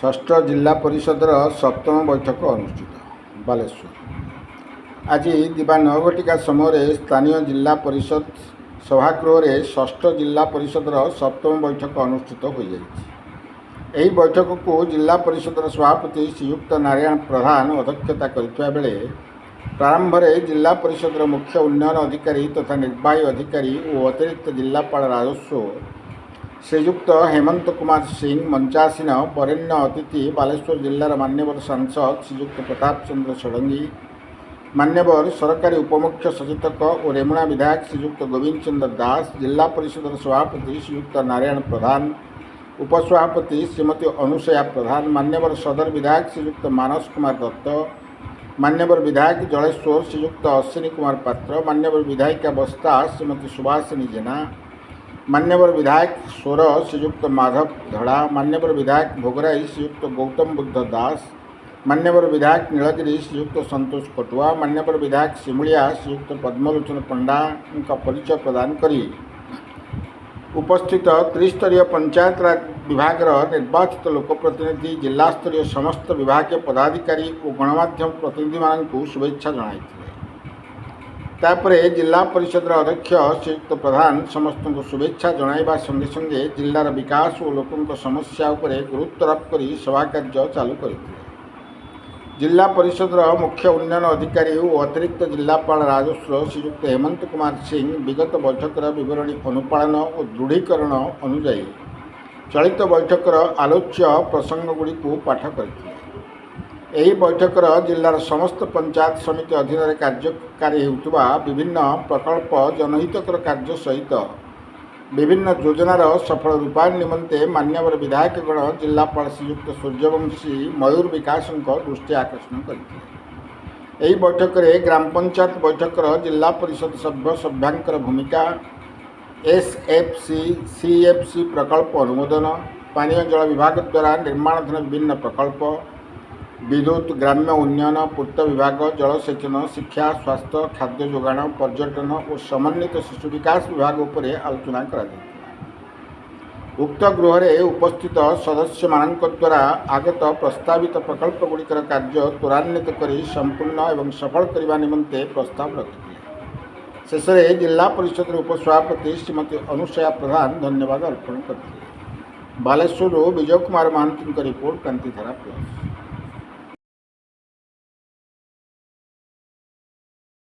षष्ठ जिला परिषदर सप्तम बैठक अनुष्ठित बालेश्वर। आज दिवा 9 घटिका समय स्थानीय जिला परिषद सभागृह में षष्ठ जिला परिषदर सप्तम बैठक अनुष्ठित हो जाए। बैठक को जिला परिषदर सभापति श्रीयुक्त नारायण प्रधान अध्यक्षता करथिबा बेले प्रारंभ में जिला परिषदर मुख्य उन्नयन अधिकारी तथा निर्वाही अधिकारी और अतिरिक्त जिलापाल राजस्व श्रीयुक्त हेमंत कुमार सिंह मंचासीन वरेण्य अतिथि बालेश्वर जिलार मान्यवर सांसद श्रीयुक्त प्रताप चंद्र षडंगी, मान्यवर सरकारी उपमुख्य सचेतक और रेमुणा विधायक श्रीयुक्त गोविंद चंद्र दास, जिला परिषद सभापति श्रीयुक्त नारायण प्रधान, उपसभापति श्रीमती अनुसया प्रधान, मान्यवर सदर विधायक श्रीयुक्त मानस कुमार दत्त, मान्यवर विधायक जलेश्वर श्रीयुक्त अश्विनी कुमार पात्र, मान्यवर विधायिका बस्ता श्रीमती सुभाषिनी जेना, मान्यवर विधायक सोर श्रीयुक्त माधव धड़ा, मान्यवर विधायक भोगराई श्रीयुक्त गौतम बुद्ध दास, मान्यवर विधायक नीलगिरी श्रीयुक्त संतोष कटुआ, मान्यवर विधायक सिमुलिया श्रीयुक्त पद्मलोचन पंडा का परिचय प्रदान करी उपस्थित त्रिस्तरीय पंचायत राज विभाग निर्वाचित लोकप्रतिनिधि जिला स्तरीय समस्त विभाग पदाधिकारी और गणमाध्यम प्रतिनिधि मानू शुभेच्छा जणाई। तापरे जिला परिषद अध्यक्ष श्रीयुक्त प्रधान समस्त को शुभेच्छा जणाइबा संगे संगे जिलार विकास और लोकों समस्या उपरे गुरुत्वारोप कर सभा कार्य चालू करथिले। जिला परिषद मुख्य उन्नयन अधिकारी और अतिरिक्त जिलापाल राजस्व श्रीयुक्त हेमंत कुमार सिंह विगत बैठकर विवरणी अनुपालन और दृढ़ीकरण अनुजाई चलित बैठकर आलोच्य प्रसंगगुड़ी पाठ करथिले। यही बैठकर जिलार समस्त पंचायत समिति अधीन कार्यकारी होता विभिन्न प्रकल्प जनहितकर कार्य सहित विभिन्न योजनार सफल रूपायन निमंते मान्यवर विधायकगण जिलापाल श्रीयुक्त सूर्यवंशी मयूर विकास दृष्टि आकर्षण करते। यही बैठक में ग्राम पंचायत बैठकर जिला परिषद सभ्य सभ्यांकर भूमिका, एसएफसी सीएफसी प्रकल्प अनुमोदन, पानीय जल विभाग द्वारा निर्माणाधीन विभिन्न प्रकल्प, विद्युत ग्राम्य उन्नयन, पूर्त विभाग, जलसेचन, शिक्षा, स्वास्थ्य, खाद्य जोगाण, पर्यटन और समन्वित शिशु विकास विभाग उपरे आलोचना करा। उक्त गृह में उपस्थित सदस्य मानक द्वारा आगत प्रस्तावित प्रकल्प गुड़िकर कार्य त्वरान्वित कर संपूर्ण एवं सफल करने निमंते प्रस्ताव रखिले। शेष में जिला परिषद उपसभापति श्रीमती अनुसया प्रधान धन्यवाद अर्पण करते। Baleshwar Vijay Kumar Mahanti report, क्रांतिधारा plus.